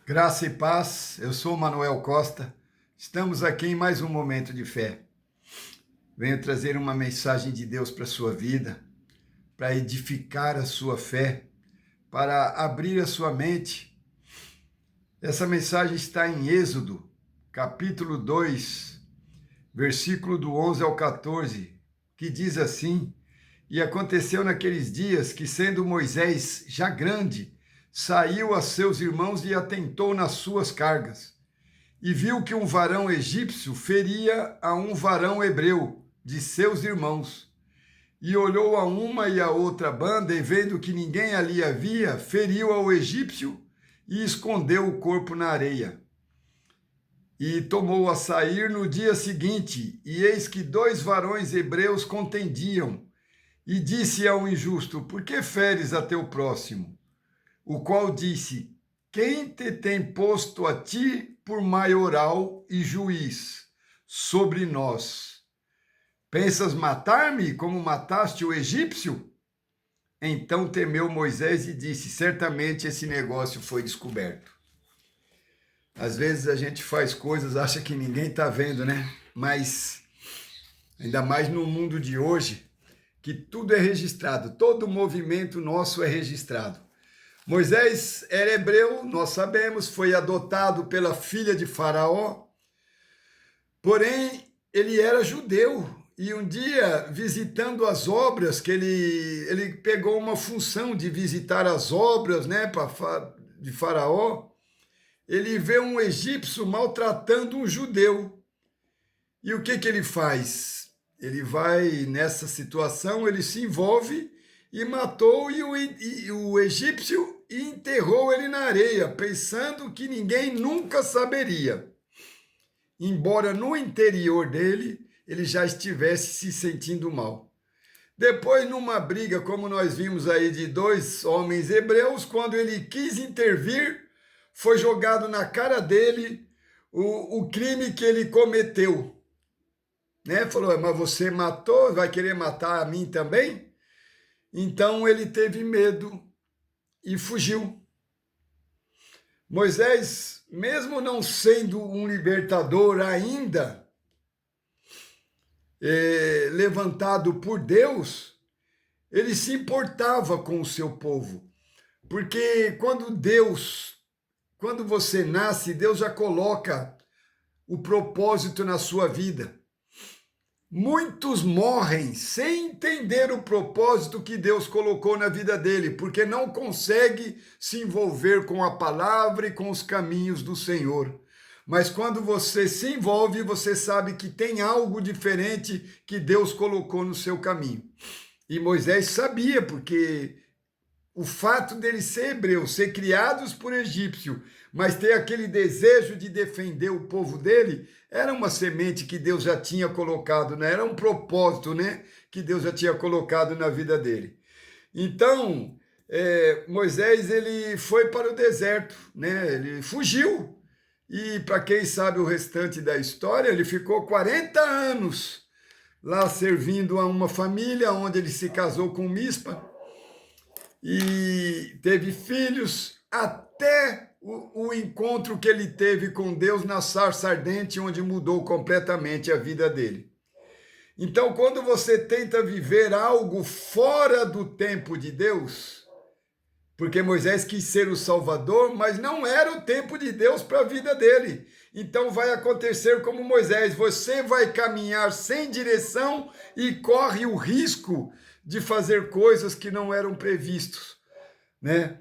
Graça e paz, eu sou Manuel Costa, estamos aqui em mais um momento de fé. Venho trazer uma mensagem de Deus para a sua vida, para edificar a sua fé, para abrir a sua mente. Essa mensagem está em Êxodo, capítulo 2, versículo do 11 ao 14, que diz assim: E aconteceu naqueles dias que, sendo Moisés já grande, saiu a seus irmãos e atentou nas suas cargas. E viu que um varão egípcio feria a um varão hebreu de seus irmãos. E olhou a uma e a outra banda, e vendo que ninguém ali havia, feriu ao egípcio e escondeu o corpo na areia. E tomou a sair no dia seguinte, e eis que dois varões hebreus contendiam. E disse ao injusto: Por que feres a teu próximo? O qual disse: Quem te tem posto a ti por maioral e juiz sobre nós? Pensas matar-me como mataste o egípcio? Então temeu Moisés e disse: Certamente esse negócio foi descoberto. Às vezes a gente faz coisas, acha que ninguém está vendo, né? Mas, ainda mais no mundo de hoje, que tudo é registrado, todo movimento nosso é registrado. Moisés era hebreu, nós sabemos, foi adotado pela filha de Faraó, porém ele era judeu. E um dia, visitando as obras, que ele pegou uma função de visitar as obras, né, de Faraó, ele vê um egípcio maltratando um judeu. E o que ele faz? Ele vai, nessa situação, ele se envolve e matou o egípcio e enterrou ele na areia, pensando que ninguém nunca saberia. Embora no interior dele, ele já estivesse se sentindo mal. Depois, numa briga, como nós vimos aí, de dois homens hebreus, quando ele quis intervir, foi jogado na cara dele o crime que ele cometeu. Né? Falou: Mas você matou, vai querer matar a mim também? Então ele teve medo e fugiu. Moisés, mesmo não sendo um libertador ainda, levantado por Deus, ele se importava com o seu povo. Porque quando você nasce, Deus já coloca o propósito na sua vida. Muitos morrem sem entender o propósito que Deus colocou na vida dele, porque não consegue se envolver com a palavra e com os caminhos do Senhor. Mas quando você se envolve, você sabe que tem algo diferente que Deus colocou no seu caminho. E Moisés sabia, porque o fato dele ser hebreu, ser criados por egípcio, mas ter aquele desejo de defender o povo dele, era uma semente que Deus já tinha colocado, né? Era um propósito, né? Que Deus já tinha colocado na vida dele. Então, Moisés, ele foi para o deserto, né? Ele fugiu. E para quem sabe o restante da história, ele ficou 40 anos lá servindo a uma família, onde ele se casou com Mispa, e teve filhos, até o encontro que ele teve com Deus na sarça ardente, onde mudou completamente a vida dele. Então, quando você tenta viver algo fora do tempo de Deus, porque Moisés quis ser o Salvador, mas não era o tempo de Deus para a vida dele. Então vai acontecer como Moisés, você vai caminhar sem direção e corre o risco de fazer coisas que não eram previstos, né?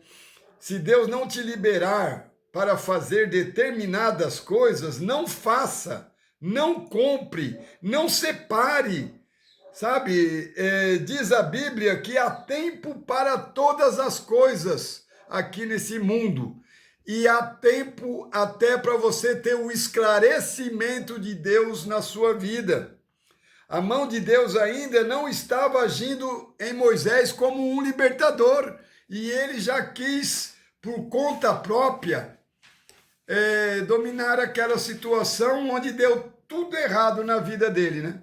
Se Deus não te liberar para fazer determinadas coisas, não faça, não compre, não separe. Sabe, diz a Bíblia que há tempo para todas as coisas aqui nesse mundo. E há tempo até para você ter o esclarecimento de Deus na sua vida. A mão de Deus ainda não estava agindo em Moisés como um libertador. E ele já quis, por conta própria, dominar aquela situação onde deu tudo errado na vida dele, né?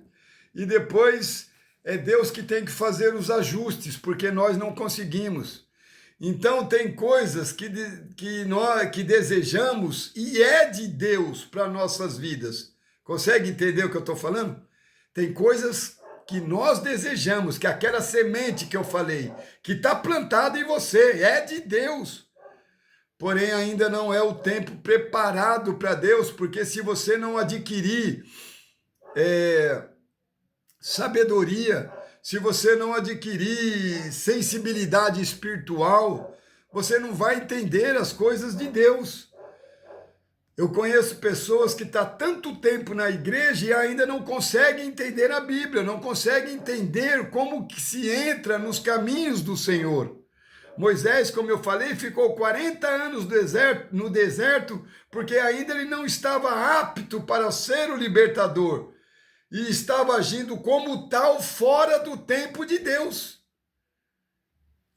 E depois é Deus que tem que fazer os ajustes, porque nós não conseguimos. Então tem coisas que desejamos e é de Deus para nossas vidas. Consegue entender o que eu estou falando? Tem coisas que nós desejamos, que aquela semente que eu falei, que está plantada em você, é de Deus. Porém, ainda não é o tempo preparado para Deus, porque se você não adquirir sabedoria, se você não adquirir sensibilidade espiritual, você não vai entender as coisas de Deus. Eu conheço pessoas que estão tanto tempo na igreja e ainda não conseguem entender a Bíblia, não conseguem entender como que se entra nos caminhos do Senhor. Moisés, como eu falei, ficou 40 anos no deserto, porque ainda ele não estava apto para ser o libertador. E estava agindo como tal fora do tempo de Deus.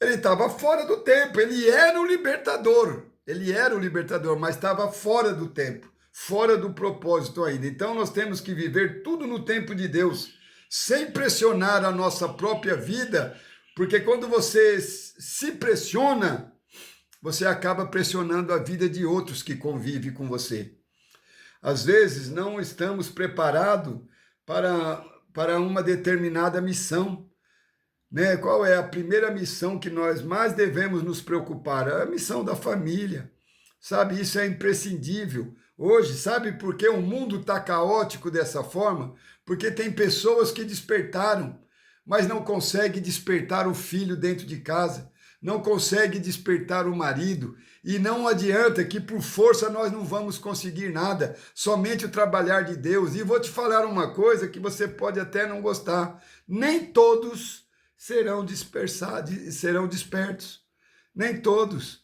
Ele estava fora do tempo, ele era o libertador. Ele era o libertador, mas estava fora do tempo, fora do propósito ainda. Então nós temos que viver tudo no tempo de Deus, sem pressionar a nossa própria vida, porque quando você se pressiona, você acaba pressionando a vida de outros que convivem com você. Às vezes não estamos preparados para uma determinada missão. Né? Qual é a primeira missão que nós mais devemos nos preocupar? É a missão da família, sabe? Isso é imprescindível. Hoje, sabe por que o mundo está caótico dessa forma? Porque tem pessoas que despertaram, mas não conseguem despertar o filho dentro de casa, não conseguem despertar o marido, e não adianta que por força nós não vamos conseguir nada, somente o trabalhar de Deus. E vou te falar uma coisa que você pode até não gostar, nem todos serão despertos, nem todos.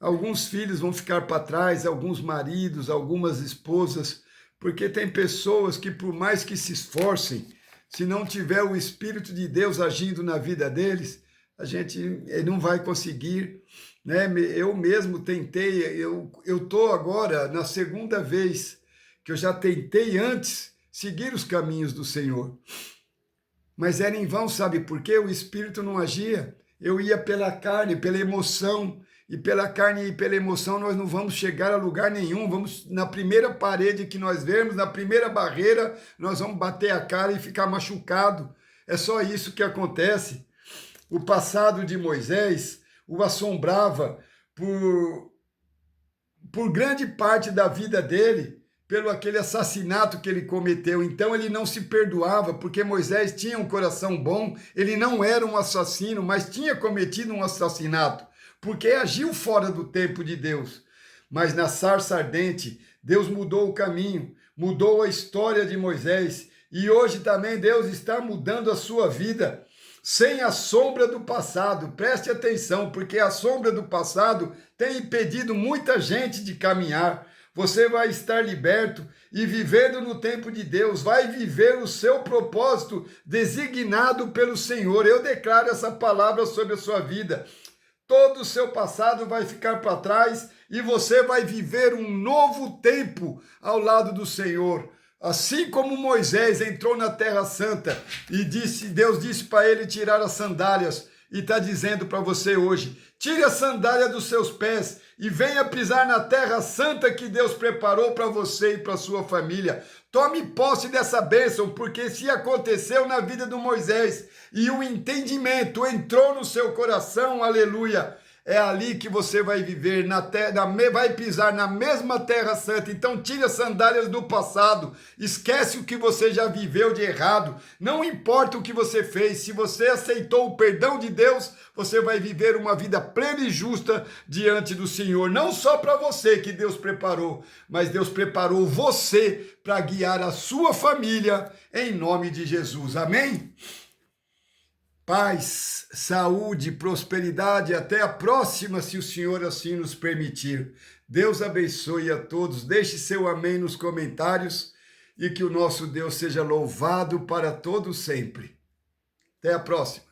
Alguns filhos vão ficar para trás, alguns maridos, algumas esposas, porque tem pessoas que por mais que se esforcem, se não tiver o Espírito de Deus agindo na vida deles, ele não vai conseguir, né? Eu mesmo tentei, eu estou agora na segunda vez que eu já tentei antes seguir os caminhos do Senhor. Mas era em vão, sabe por quê? O Espírito não agia. Eu ia pela carne, pela emoção, e pela carne e pela emoção nós não vamos chegar a lugar nenhum. Vamos na primeira parede que nós vermos, na primeira barreira, nós vamos bater a cara e ficar machucado. É só isso que acontece. O passado de Moisés o assombrava por grande parte da vida dele, pelo aquele assassinato que ele cometeu. Então ele não se perdoava, porque Moisés tinha um coração bom, ele não era um assassino, mas tinha cometido um assassinato, porque agiu fora do tempo de Deus. Mas na sarça ardente, Deus mudou o caminho, mudou a história de Moisés, e hoje também Deus está mudando a sua vida, sem a sombra do passado. Preste atenção, porque a sombra do passado tem impedido muita gente de caminhar. Você vai estar liberto e vivendo no tempo de Deus, vai viver o seu propósito designado pelo Senhor. Eu declaro essa palavra sobre a sua vida. Todo o seu passado vai ficar para trás e você vai viver um novo tempo ao lado do Senhor. Assim como Moisés entrou na Terra Santa e Deus disse para ele tirar as sandálias, e está dizendo para você hoje, tire a sandália dos seus pés e venha pisar na Terra Santa que Deus preparou para você e para sua família. Tome posse dessa bênção, porque se aconteceu na vida do Moisés e o entendimento entrou no seu coração, aleluia, é ali que você vai viver, vai pisar na mesma Terra Santa. Então tire as sandálias do passado, esquece o que você já viveu de errado, não importa o que você fez, se você aceitou o perdão de Deus, você vai viver uma vida plena e justa diante do Senhor, não só para você que Deus preparou, mas Deus preparou você para guiar a sua família, em nome de Jesus, amém? Paz, saúde, prosperidade, até a próxima, se o Senhor assim nos permitir. Deus abençoe a todos, deixe seu amém nos comentários e que o nosso Deus seja louvado para todo sempre. Até a próxima.